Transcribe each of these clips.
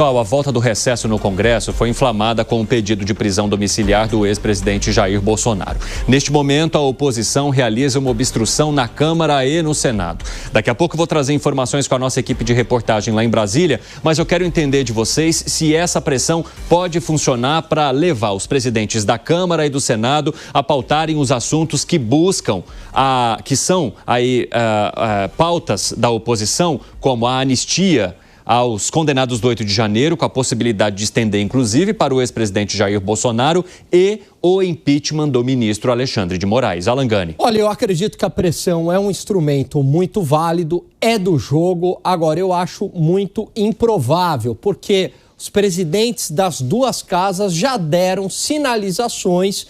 A volta do recesso no Congresso foi inflamada com o pedido de prisão domiciliar do ex-presidente Jair Bolsonaro. Neste momento, a oposição realiza uma obstrução na Câmara e no Senado. Daqui a pouco eu vou trazer informações com a nossa equipe de reportagem lá em Brasília, mas eu quero entender de vocês se essa pressão pode funcionar para levar os presidentes da Câmara e do Senado a pautarem os assuntos que buscam, que são pautas da oposição, como a anistia aos condenados do 8 de janeiro, com a possibilidade de estender, inclusive, para o ex-presidente Jair Bolsonaro e o impeachment do ministro Alexandre de Moraes. Alan Gani. Olha, eu acredito que a pressão é um instrumento muito válido, é do jogo. Agora, eu acho muito improvável, porque os presidentes das duas casas já deram sinalizações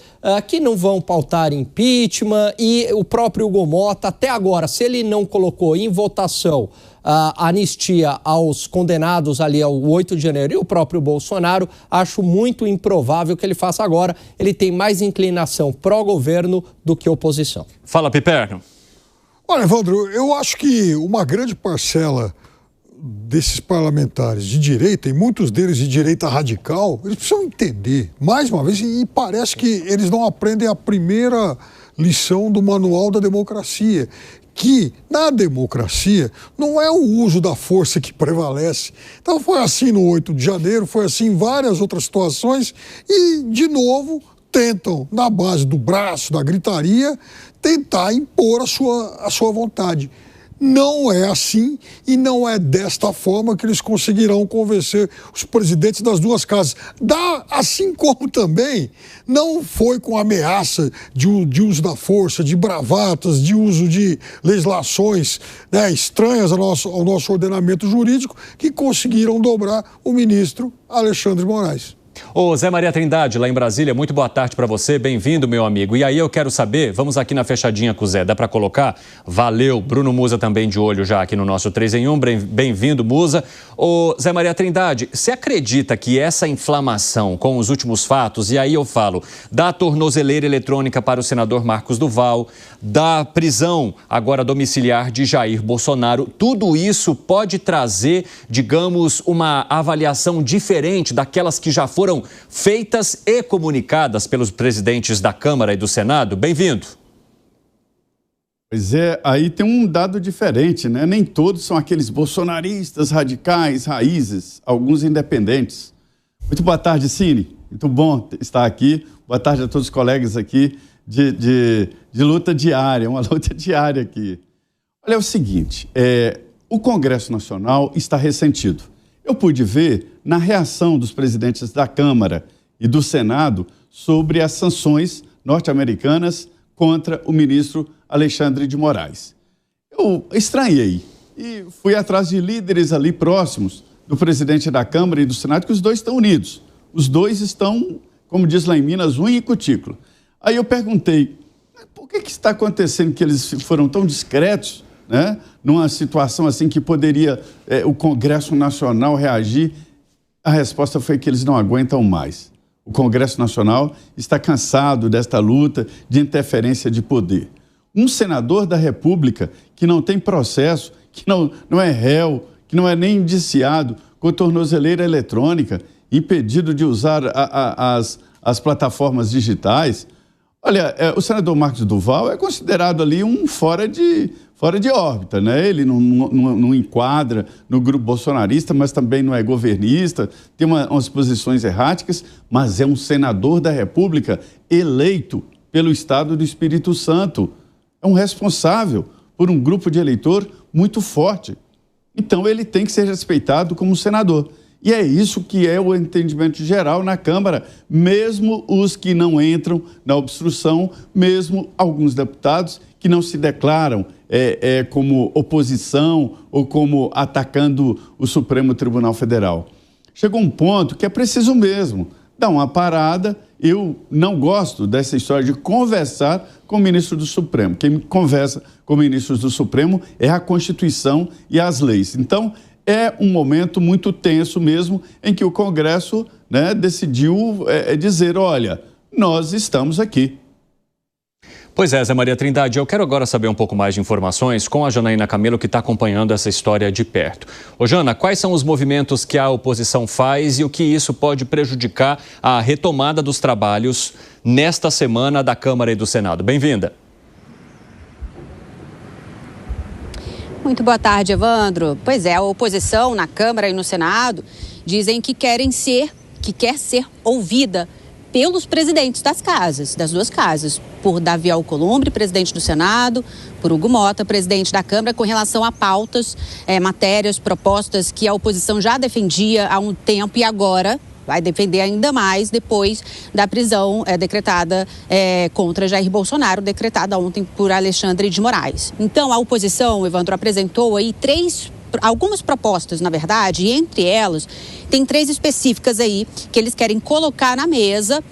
que não vão pautar impeachment, e o próprio Hugo Mota, até agora, se ele não colocou em votação a anistia aos condenados ali ao 8 de janeiro e o próprio Bolsonaro, acho muito improvável que ele faça agora. Ele tem mais inclinação pró-governo do que oposição. Fala, Piperno. Olha, Evandro, eu acho que uma grande parcela desses parlamentares de direita, e muitos deles de direita radical, eles precisam entender, mais uma vez, e parece que eles não aprendem a primeira lição do manual da democracia, que na democracia não é o uso da força que prevalece. Então foi assim no 8 de janeiro, foi assim em várias outras situações, e de novo tentam, na base do braço, da gritaria, tentar impor a sua vontade. Não é assim e não é desta forma que eles conseguirão convencer os presidentes das duas casas. Assim como também não foi com ameaça de uso da força, de bravatas, de uso de legislações, né, estranhas ao nosso ordenamento jurídico, que conseguiram dobrar o ministro Alexandre de Moraes. Ô Zé Maria Trindade, lá em Brasília, muito boa tarde para você, bem-vindo, meu amigo. E aí eu quero saber, vamos aqui na fechadinha com o Zé, dá para colocar? Valeu, Bruno Musa também de olho já aqui no nosso 3 em 1, bem-vindo, Musa. Ô Zé Maria Trindade, você acredita que essa inflamação com os últimos fatos, e aí eu falo da tornozeleira eletrônica para o senador Marcos Duval, da prisão agora domiciliar de Jair Bolsonaro, tudo isso pode trazer, digamos, uma avaliação diferente daquelas que já foram feitas e comunicadas pelos presidentes da Câmara e do Senado? Bem-vindo. Pois é, aí tem um dado diferente, né? Nem todos são aqueles bolsonaristas radicais, raízes, alguns independentes. Muito boa tarde, Cine. Muito bom estar aqui. Boa tarde a todos os colegas aqui de luta diária, uma luta diária aqui. Olha, é o seguinte, o Congresso Nacional está ressentido. Eu pude ver na reação dos presidentes da Câmara e do Senado sobre as sanções norte-americanas contra o ministro Alexandre de Moraes. Eu estranhei e fui atrás de líderes ali próximos do presidente da Câmara e do Senado, que os dois estão unidos. Os dois estão, como diz lá em Minas, unha e cutícula. Aí eu perguntei, por que está acontecendo que eles foram tão discretos, né, numa situação assim que poderia o Congresso Nacional reagir? A resposta foi que eles não aguentam mais. O Congresso Nacional está cansado desta luta de interferência de poder. Um senador da República que não tem processo, que não é réu, que não é nem indiciado, com tornozeleira eletrônica, impedido de usar as plataformas digitais. Olha, o senador Marcos Duval é considerado ali um fora de órbita, né? Ele não enquadra no grupo bolsonarista, mas também não é governista, tem umas posições erráticas, mas é um senador da República eleito pelo Estado do Espírito Santo. É um responsável por um grupo de eleitor muito forte. Então, ele tem que ser respeitado como senador. E é isso que é o entendimento geral na Câmara, mesmo os que não entram na obstrução, mesmo alguns deputados que não se declaram como oposição ou como atacando o Supremo Tribunal Federal. Chegou um ponto que é preciso mesmo dar uma parada. Eu não gosto dessa história de conversar com o ministro do Supremo. Quem conversa com ministros do Supremo é a Constituição e as leis. Então, é um momento muito tenso mesmo, em que o Congresso, né, decidiu dizer, olha, nós estamos aqui. Pois é, Zé Maria Trindade, eu quero agora saber um pouco mais de informações com a Janaína Camelo, que está acompanhando essa história de perto. Ô Jana, quais são os movimentos que a oposição faz e o que isso pode prejudicar a retomada dos trabalhos nesta semana da Câmara e do Senado? Bem-vinda. Muito boa tarde, Evandro. Pois é, a oposição na Câmara e no Senado dizem que quer ser ouvida pelos presidentes das duas casas, por Davi Alcolumbre, presidente do Senado, por Hugo Mota, presidente da Câmara, com relação a pautas, matérias, propostas que a oposição já defendia há um tempo e agora vai defender ainda mais depois da prisão decretada contra Jair Bolsonaro, decretada ontem por Alexandre de Moraes. Então, a oposição, Evandro, apresentou aí algumas propostas, na verdade, e entre elas tem 3 específicas aí que eles querem colocar na mesa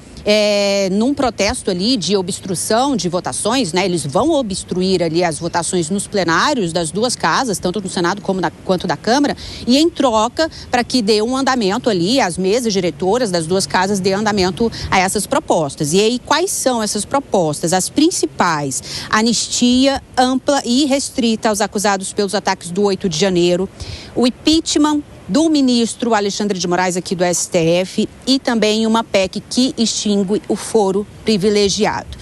num protesto ali de obstrução de votações, né? Eles vão obstruir ali as votações nos plenários das duas casas, tanto do Senado quanto da Câmara, e em troca para que dê um andamento ali, as mesas diretoras das duas casas dê andamento a essas propostas. E aí, quais são essas propostas? As principais: anistia ampla e restrita aos acusados pelos ataques do 8 de janeiro, o impeachment do ministro Alexandre de Moraes aqui do STF e também uma PEC que extingue o foro privilegiado.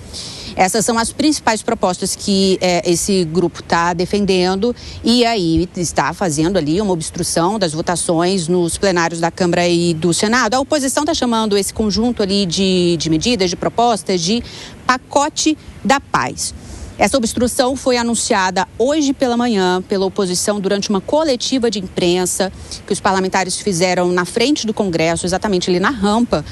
Essas são as principais propostas que esse grupo está defendendo e aí está fazendo ali uma obstrução das votações nos plenários da Câmara e do Senado. A oposição está chamando esse conjunto ali de medidas, de propostas, de pacote da paz. Essa obstrução foi anunciada hoje pela manhã pela oposição durante uma coletiva de imprensa que os parlamentares fizeram na frente do Congresso, exatamente ali na rampa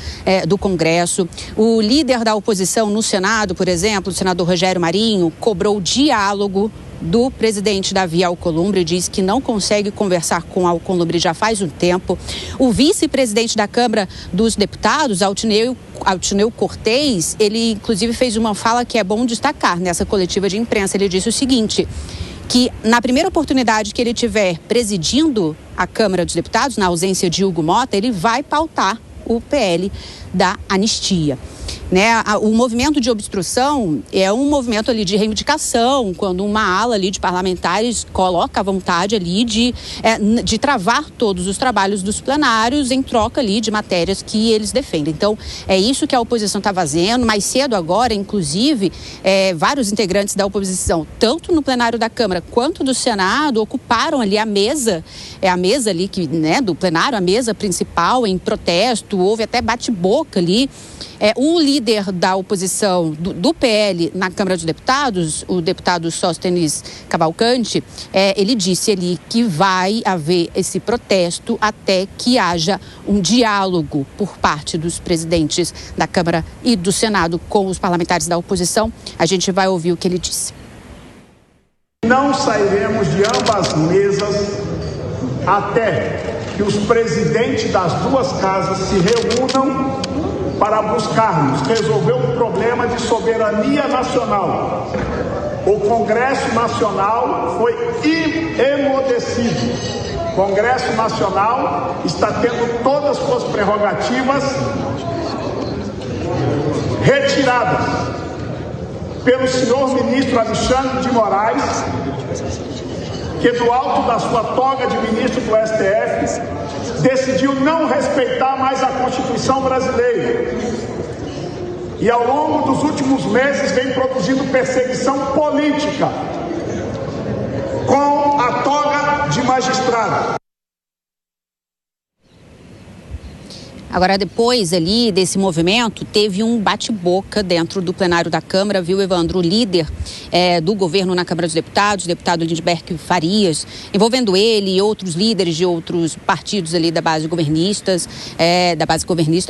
do Congresso. O líder da oposição no Senado, por exemplo, o senador Rogério Marinho, cobrou diálogo do presidente Davi Alcolumbre, diz que não consegue conversar com Alcolumbre já faz um tempo. O vice-presidente da Câmara dos Deputados, Altineu Cortez, ele inclusive fez uma fala que é bom destacar nessa coletiva de imprensa. Ele disse o seguinte, que na primeira oportunidade que ele tiver presidindo a Câmara dos Deputados, na ausência de Hugo Mota, ele vai pautar o PL da anistia. O movimento de obstrução é um movimento ali de reivindicação, quando uma ala ali de parlamentares coloca a vontade ali de travar todos os trabalhos dos plenários em troca ali de matérias que eles defendem. Então, é isso que a oposição está fazendo. Mais cedo agora, inclusive, vários integrantes da oposição, tanto no plenário da Câmara quanto do Senado, ocuparam ali a mesa ali do plenário, a mesa principal em protesto, houve até bate-boca ali. O líder da oposição do PL na Câmara dos Deputados, o deputado Sóstenes Cavalcante, ele disse ali que vai haver esse protesto até que haja um diálogo por parte dos presidentes da Câmara e do Senado com os parlamentares da oposição. A gente vai ouvir o que ele disse. Não sairemos de ambas mesas até que os presidentes das duas casas se reúnam para buscarmos resolver um problema de soberania nacional. O Congresso Nacional foi emudecido. O Congresso Nacional está tendo todas as suas prerrogativas retiradas pelo senhor ministro Alexandre de Moraes, que do alto da sua toga de ministro do STF decidiu não respeitar mais a Constituição brasileira e ao longo dos últimos meses vem produzindo perseguição política com a toga de magistrado. Agora, depois ali desse movimento, teve um bate-boca dentro do plenário da Câmara, viu, Evandro? O líder do governo na Câmara dos Deputados, o deputado Lindbergh Farias, envolvendo ele e outros líderes de outros partidos ali da base governista,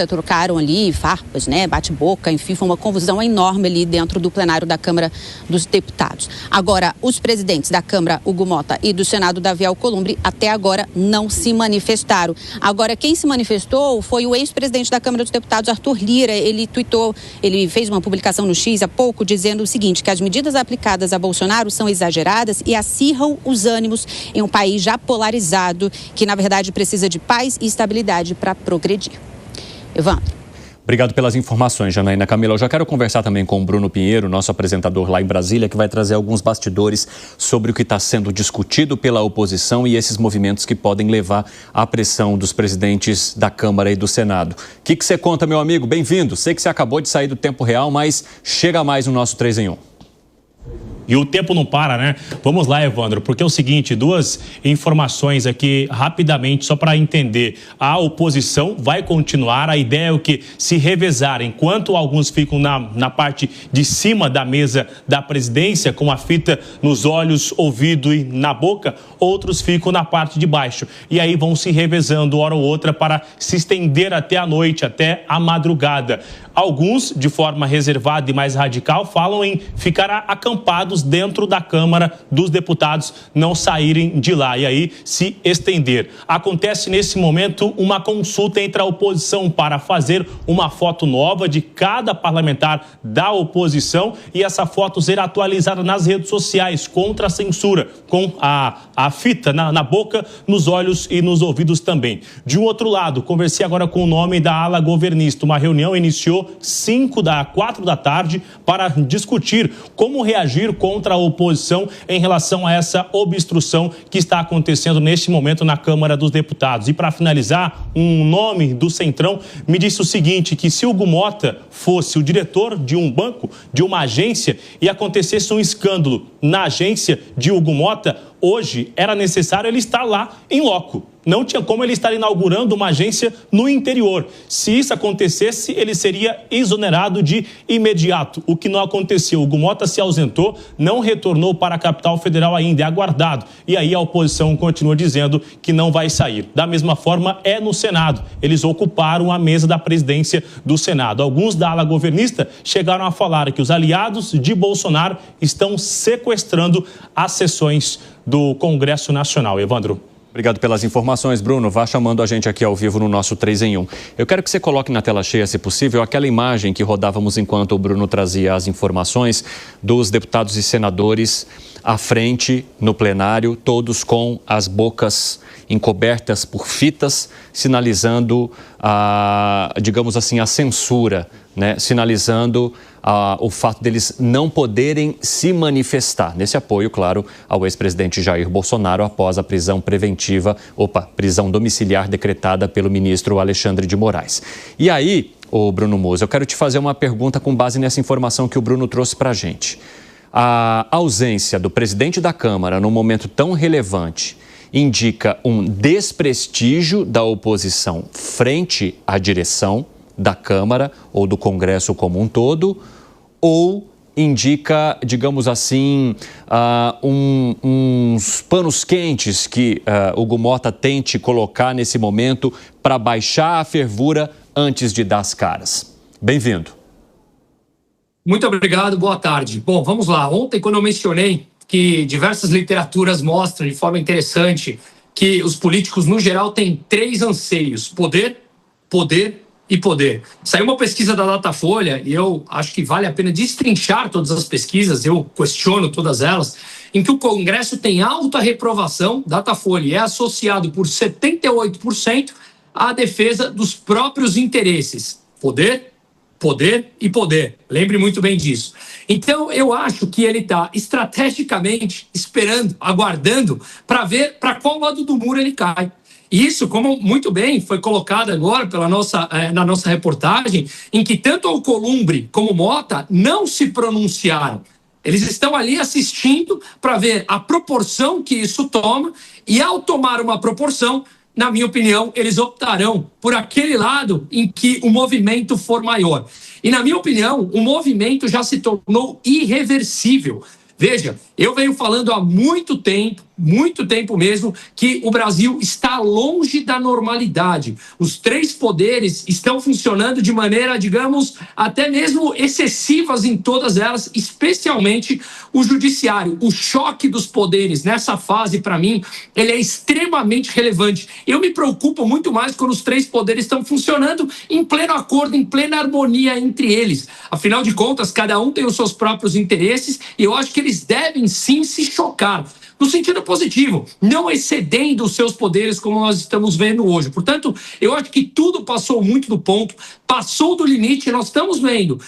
trocaram ali farpas, bate-boca, enfim, foi uma confusão enorme ali dentro do plenário da Câmara dos Deputados. Agora, os presidentes da Câmara, Hugo Mota, e do Senado, Davi Alcolumbre, até agora não se manifestaram. Agora, quem se manifestou foi o ex-presidente da Câmara dos Deputados, Arthur Lira. Ele fez uma publicação no X há pouco dizendo o seguinte, que as medidas aplicadas a Bolsonaro são exageradas e acirram os ânimos em um país já polarizado, que na verdade precisa de paz e estabilidade para progredir. Evandro. Obrigado pelas informações, Janaína Camila. Eu já quero conversar também com o Bruno Pinheiro, nosso apresentador lá em Brasília, que vai trazer alguns bastidores sobre o que está sendo discutido pela oposição e esses movimentos que podem levar à pressão dos presidentes da Câmara e do Senado. O que você conta, meu amigo? Bem-vindo. Sei que você acabou de sair do tempo real, mas chega mais no nosso 3 em 1. E o tempo não para, né? Vamos lá, Evandro, porque é o seguinte, duas informações aqui rapidamente, só para entender. A oposição vai continuar, a ideia é o que se revezar, enquanto alguns ficam na parte de cima da mesa da presidência, com a fita nos olhos, ouvido e na boca, outros ficam na parte de baixo. E aí vão se revezando hora ou outra para se estender até a noite, até a madrugada. Alguns, de forma reservada e mais radical, falam em ficar acampados dentro da Câmara dos Deputados, não saírem de lá e aí se estender. Acontece nesse momento uma consulta entre a oposição para fazer uma foto nova de cada parlamentar da oposição e essa foto ser atualizada nas redes sociais contra a censura, com a fita na boca, nos olhos e nos ouvidos também. De um outro lado, conversei agora com o nome da ala governista. Uma reunião iniciou 4 da tarde para discutir como reagir contra a oposição em relação a essa obstrução que está acontecendo neste momento na Câmara dos Deputados. E para finalizar, um nome do Centrão me disse o seguinte, que se Hugo Mota fosse o diretor de um banco, de uma agência, e acontecesse um escândalo na agência de Hugo Mota, hoje era necessário ele estar lá em loco. Não tinha como ele estar inaugurando uma agência no interior. Se isso acontecesse, ele seria exonerado de imediato, o que não aconteceu. O Hugo Mota se ausentou, não retornou para a capital federal ainda, é aguardado. E aí a oposição continua dizendo que não vai sair. Da mesma forma, é no Senado. Eles ocuparam a mesa da presidência do Senado. Alguns da ala governista chegaram a falar que os aliados de Bolsonaro estão sequestrando as sessões do Congresso Nacional. Evandro. Obrigado pelas informações, Bruno. Vá chamando a gente aqui ao vivo no nosso 3 em 1. Eu quero que você coloque na tela cheia, se possível, aquela imagem que rodávamos enquanto o Bruno trazia as informações dos deputados e senadores à frente no plenário, todos com as bocas encobertas por fitas, sinalizando, digamos assim, a censura, né? Sinalizando o fato deles não poderem se manifestar. Nesse apoio, claro, ao ex-presidente Jair Bolsonaro após a prisão prisão domiciliar decretada pelo ministro Alexandre de Moraes. E aí, Bruno Musa, eu quero te fazer uma pergunta com base nessa informação que o Bruno trouxe para a gente. A ausência do presidente da Câmara num momento tão relevante indica um desprestígio da oposição frente à direção da Câmara ou do Congresso como um todo, ou indica, digamos assim, uns panos quentes que Hugo Mota tente colocar nesse momento para baixar a fervura antes de dar as caras? Bem-vindo. Muito obrigado, boa tarde. Bom, vamos lá. Ontem, quando eu mencionei que diversas literaturas mostram de forma interessante que os políticos, no geral, têm 3 anseios: poder, poder e poder. Saiu uma pesquisa da Datafolha, e eu acho que vale a pena destrinchar todas as pesquisas, eu questiono todas elas, em que o Congresso tem alta reprovação, Datafolha, e é associado por 78% à defesa dos próprios interesses. Poder, poder e poder. Lembre muito bem disso. Então, eu acho que ele está estrategicamente esperando, aguardando, para ver para qual lado do muro ele cai. Isso, como muito bem foi colocado agora na nossa reportagem, em que tanto Alcolumbre como Mota não se pronunciaram. Eles estão ali assistindo para ver a proporção que isso toma, e ao tomar uma proporção, na minha opinião, eles optarão por aquele lado em que o movimento for maior. E, na minha opinião, o movimento já se tornou irreversível. Veja, eu venho falando há muito tempo mesmo, que o Brasil está longe da normalidade. Os 3 poderes estão funcionando de maneira, digamos, até mesmo excessivas em todas elas, especialmente o judiciário. O choque dos poderes nessa fase, para mim, ele é extremamente relevante. Eu me preocupo muito mais quando os 3 poderes estão funcionando em pleno acordo, em plena harmonia entre eles. Afinal de contas, cada um tem os seus próprios interesses, e eu acho que eles devem sim se chocar. no sentido positivo, não excedendo os seus poderes como nós estamos vendo hoje. Portanto, eu acho que tudo passou muito do ponto, passou do limite. Nós estamos vendo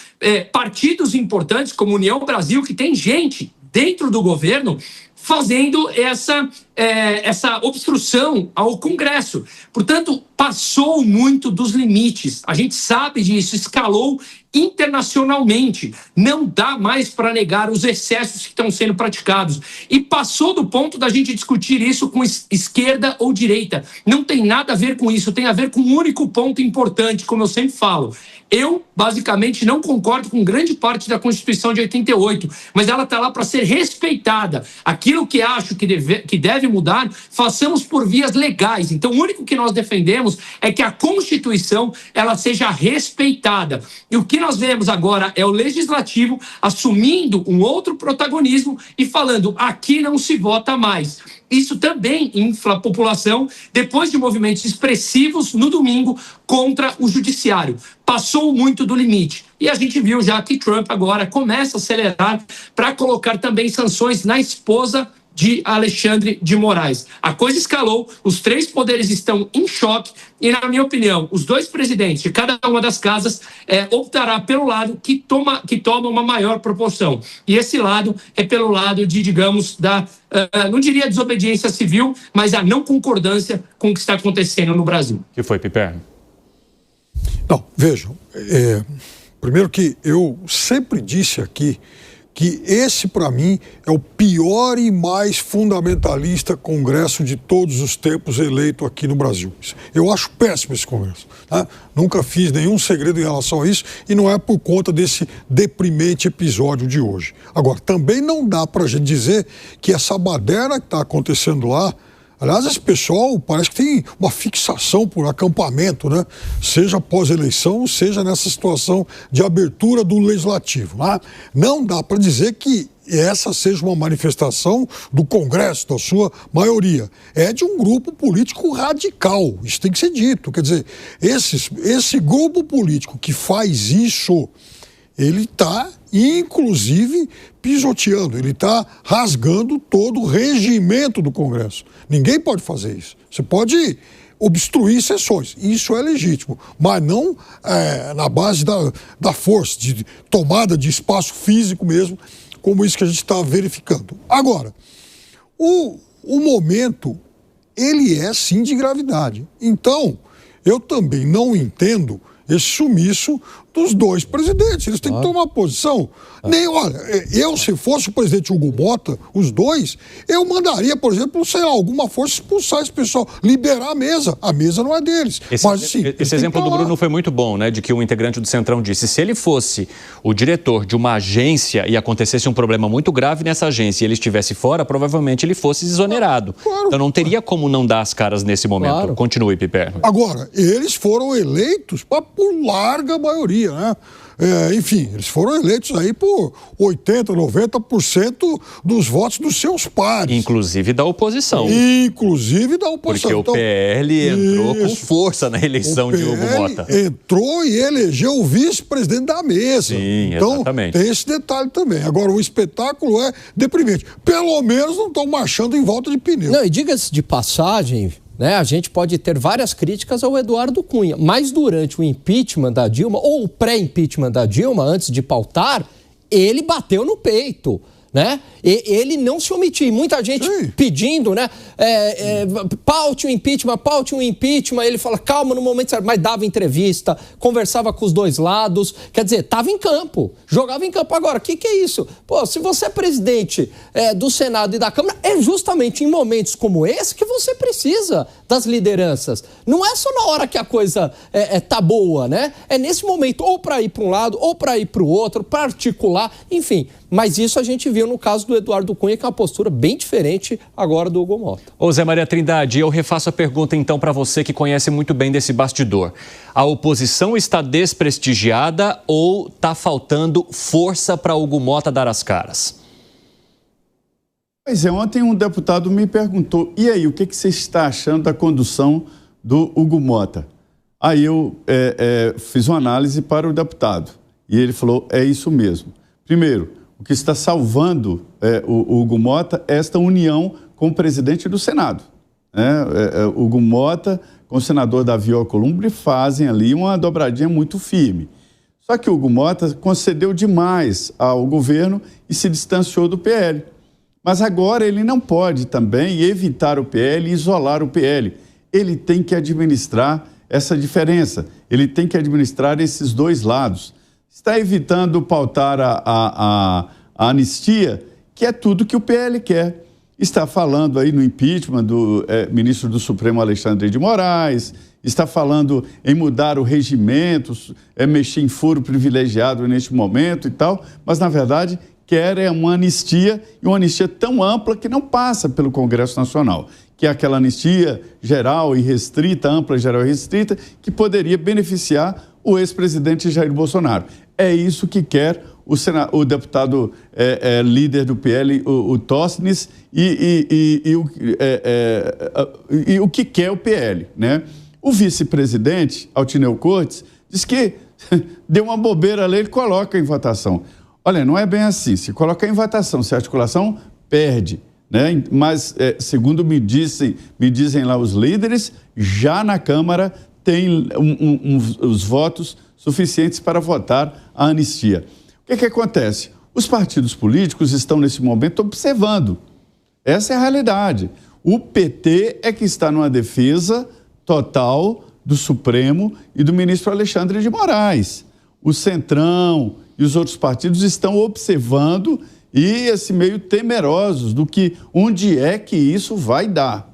partidos importantes como União Brasil, que tem gente dentro do governo fazendo essa obstrução ao Congresso. Portanto, passou muito dos limites. A gente sabe disso, escalou internacionalmente. Não dá mais para negar os excessos que estão sendo praticados. E passou do ponto da gente discutir isso com esquerda ou direita. Não tem nada a ver com isso, tem a ver com um único ponto importante, como eu sempre falo. Eu, basicamente, não concordo com grande parte da Constituição de 88, mas ela está lá para ser respeitada. Aquilo que acho que deve mudar, façamos por vias legais. Então, o único que nós defendemos é que a Constituição ela seja respeitada. E o que nós vemos agora é o Legislativo assumindo um outro protagonismo e falando, aqui não se vota mais. Isso também infla a população depois de movimentos expressivos no domingo contra o judiciário. Passou muito do limite. E a gente viu já que Trump agora começa a acelerar para colocar também sanções na esposa de Alexandre de Moraes. A coisa escalou, os três poderes estão em choque e, na minha opinião, os dois presidentes de cada uma das casas optará pelo lado que toma uma maior proporção. E esse lado é pelo lado de, digamos, não diria desobediência civil, mas a não concordância com o que está acontecendo no Brasil. O que foi, Piperno? Não, vejam, primeiro que eu sempre disse aqui que esse, para mim, é o pior e mais fundamentalista Congresso de todos os tempos eleito aqui no Brasil. Eu acho péssimo esse Congresso. Tá? Nunca fiz nenhum segredo em relação a isso e não é por conta desse deprimente episódio de hoje. Agora, também não dá para a gente dizer que essa baderna que está acontecendo lá, aliás, esse pessoal parece que tem uma fixação por acampamento, né? Seja pós-eleição, seja nessa situação de abertura do legislativo. Né? Não dá para dizer que essa seja uma manifestação do Congresso, da sua maioria. É de um grupo político radical, isso tem que ser dito. Quer dizer, esse grupo político que faz isso, ele está, inclusive, pisoteando, ele está rasgando todo o regimento do Congresso. Ninguém pode fazer isso. Você pode obstruir sessões, isso é legítimo, mas não na base da força, de tomada de espaço físico mesmo, como isso que a gente está verificando. Agora, o momento, ele é sim de gravidade. Então, eu também não entendo esse sumiço dos dois presidentes. Eles têm que tomar posição. Olha, eu, se fosse o presidente Hugo Mota, os dois, eu mandaria, por exemplo, sei lá, alguma força expulsar esse pessoal, liberar a mesa. A mesa não é deles. Esse exemplo do Bruno foi muito bom, né? De que um integrante do Centrão disse, se ele fosse o diretor de uma agência e acontecesse um problema muito grave nessa agência e ele estivesse fora, provavelmente ele fosse exonerado. Claro. Então não teria como não dar as caras nesse momento. Claro. Continue, Piperno. Agora, eles foram eleitos por larga maioria, né? Enfim, eles foram eleitos aí por 80%, 90% dos votos dos seus pares. Inclusive da oposição. Porque o PL entrou com força na eleição de Hugo Mota. Entrou e elegeu o vice-presidente da mesa. Sim, então, exatamente. Tem esse detalhe também. Agora, o espetáculo é deprimente. Pelo menos não estão marchando em volta de pneu. Não, e diga-se de passagem, né, a gente pode ter várias críticas ao Eduardo Cunha, mas durante o impeachment da Dilma, ou o pré-impeachment da Dilma, antes de pautar, ele bateu no peito, né? Ele não se omitiu. Muita gente pedindo, né? Paute o impeachment. Ele fala, calma, no momento certo. Mas dava entrevista, conversava com os dois lados. Quer dizer, estava em campo, jogava em campo. Agora, o que é isso? Pô, se você é presidente do Senado e da Câmara, é justamente em momentos como esse que você precisa das lideranças. Não é só na hora que a coisa tá boa, né? É nesse momento, ou para ir para um lado, ou para ir para o outro, para articular, enfim. Mas isso a gente viu no caso do Eduardo Cunha, que é uma postura bem diferente agora do Hugo Mota. Ô Zé Maria Trindade, eu refaço a pergunta então para você que conhece muito bem desse bastidor. A oposição está desprestigiada ou está faltando força para Hugo Mota dar as caras? Pois é, ontem um deputado me perguntou, e aí, o que você está achando da condução do Hugo Mota? Aí eu fiz uma análise para o deputado e ele falou, é isso mesmo. Primeiro, o que está salvando o Hugo Mota é esta união com o presidente do Senado. O Hugo Mota com o senador Davi Alcolumbre fazem ali uma dobradinha muito firme. Só que o Hugo Mota concedeu demais ao governo e se distanciou do PL. Mas agora ele não pode também evitar o PL e isolar o PL. Ele tem que administrar essa diferença, ele tem que administrar esses dois lados. Está evitando pautar a anistia, que é tudo que o PL quer. Está falando aí no impeachment do ministro do Supremo Alexandre de Moraes, está falando em mudar o regimento, mexer em foro privilegiado neste momento e tal, mas na verdade quer uma anistia, e uma anistia tão ampla que não passa pelo Congresso Nacional, que é aquela anistia geral e restrita, ampla, geral e restrita, que poderia beneficiar o ex-presidente Jair Bolsonaro. É isso que quer o deputado líder do PL, o Tóssenes, e o que quer o PL, né? O vice-presidente, Altineu Cortes, diz que deu uma bobeira ali, ele coloca em votação. Olha, não é bem assim. Se colocar em votação, se a articulação perde, né? Mas, segundo me dizem lá os líderes, já na Câmara tem os votos suficientes para votar a anistia. O que acontece? Os partidos políticos estão, nesse momento, observando. Essa é a realidade. O PT é que está numa defesa total do Supremo e do ministro Alexandre de Moraes. O Centrão e os outros partidos estão observando e, assim, meio temerosos do que, onde é que isso vai dar.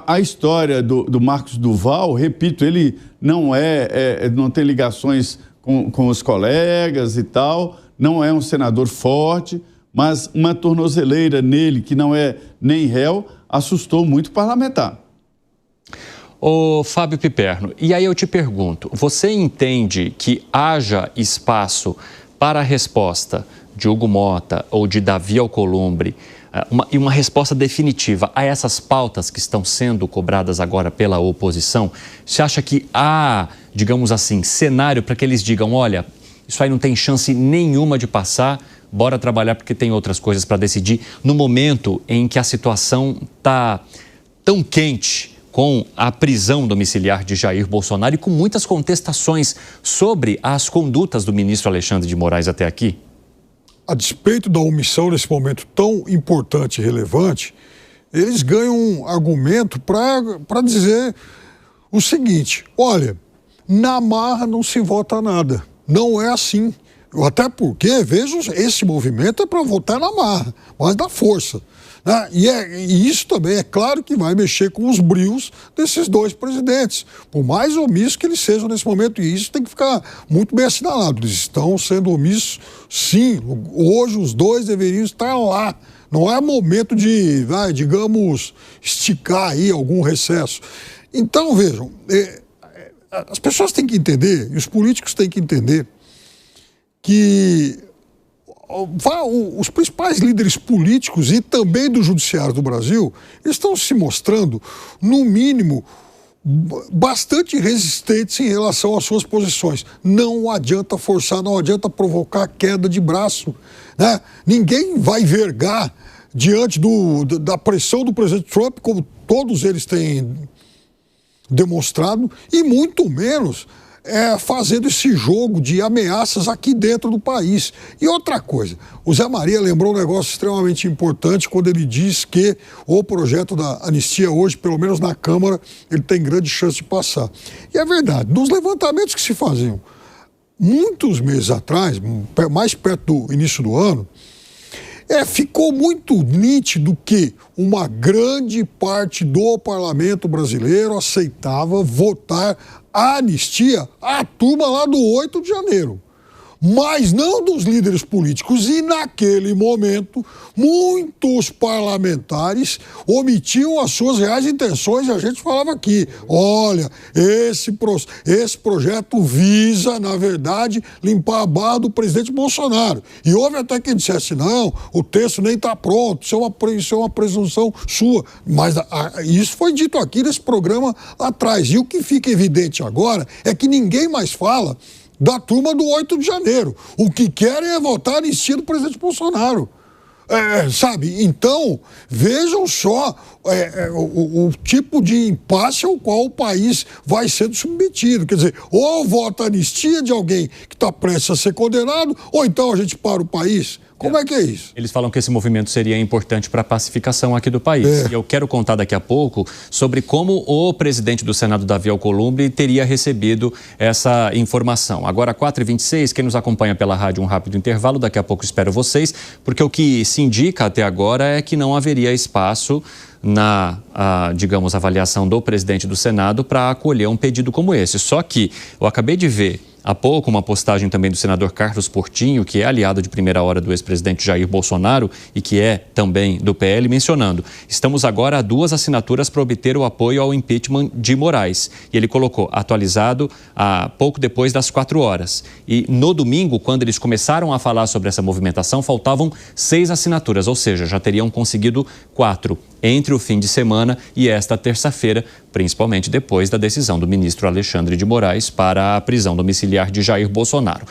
A história do Marcos Duval, repito, ele não tem ligações com os colegas e tal, não é um senador forte, mas uma tornozeleira nele, que não é nem réu, assustou muito o parlamentar. Ô Fábio Piperno, e aí eu te pergunto, você entende que haja espaço para a resposta de Hugo Mota ou de Davi Alcolumbre e uma resposta definitiva a essas pautas que estão sendo cobradas agora pela oposição? Você acha que há, digamos assim, cenário para que eles digam, olha, isso aí não tem chance nenhuma de passar, bora trabalhar porque tem outras coisas para decidir, no momento em que a situação está tão quente com a prisão domiciliar de Jair Bolsonaro e com muitas contestações sobre as condutas do ministro Alexandre de Moraes até aqui? A despeito da omissão nesse momento tão importante e relevante, eles ganham um argumento para dizer o seguinte: olha, na marra não se vota nada, não é assim. Até porque, vejo, esse movimento é para votar na marra, mas na força. Né? E isso também é claro que vai mexer com os brios desses dois presidentes, por mais omissos que eles sejam nesse momento, e isso tem que ficar muito bem assinalado. Eles estão sendo omissos, sim. Hoje os dois deveriam estar lá. Não é momento de, digamos, esticar aí algum recesso. Então, vejam, as pessoas têm que entender, e os políticos têm que entender, que os principais líderes políticos e também do judiciário do Brasil estão se mostrando, no mínimo, bastante resistentes em relação às suas posições. Não adianta forçar, não adianta provocar queda de braço, né? Ninguém vai vergar diante da pressão do presidente Trump, como todos eles têm demonstrado, e muito menos fazendo esse jogo de ameaças aqui dentro do país. E outra coisa, o Zé Maria lembrou um negócio extremamente importante quando ele diz que o projeto da anistia hoje, pelo menos na Câmara, ele tem grande chance de passar. E é verdade, nos levantamentos que se faziam muitos meses atrás, mais perto do início do ano, ficou muito nítido que uma grande parte do parlamento brasileiro aceitava votar a anistia à turma lá do 8 de janeiro. Mas não dos líderes políticos. E naquele momento, muitos parlamentares omitiam as suas reais intenções. E a gente falava aqui, olha, esse projeto visa, na verdade, limpar a barra do presidente Bolsonaro. E houve até quem dissesse, não, o texto nem está pronto, isso é uma presunção sua. Mas isso foi dito aqui nesse programa lá atrás. E o que fica evidente agora é que ninguém mais fala da turma do 8 de janeiro. O que querem é votar a anistia do presidente Bolsonaro. Sabe? Então, vejam só o tipo de impasse ao qual o país vai sendo submetido. Quer dizer, ou vota a anistia de alguém que está prestes a ser condenado, ou então a gente para o país. Como é que é isso? Eles falam que esse movimento seria importante para a pacificação aqui do país. E eu quero contar daqui a pouco sobre como o presidente do Senado, Davi Alcolumbre, teria recebido essa informação. Agora, 4h26, quem nos acompanha pela rádio, um rápido intervalo. Daqui a pouco espero vocês, porque o que se indica até agora é que não haveria espaço na, digamos, avaliação do presidente do Senado para acolher um pedido como esse. Só que eu acabei de ver há pouco uma postagem também do senador Carlos Portinho, que é aliado de primeira hora do ex-presidente Jair Bolsonaro e que é também do PL, mencionando: estamos agora a 2 assinaturas para obter o apoio ao impeachment de Moraes. E ele colocou atualizado a pouco depois das 4 horas. E no domingo, quando eles começaram a falar sobre essa movimentação, faltavam 6 assinaturas, ou seja, já teriam conseguido 4 entre o fim de semana e esta terça-feira, principalmente depois da decisão do ministro Alexandre de Moraes para a prisão domiciliar de Jair Bolsonaro.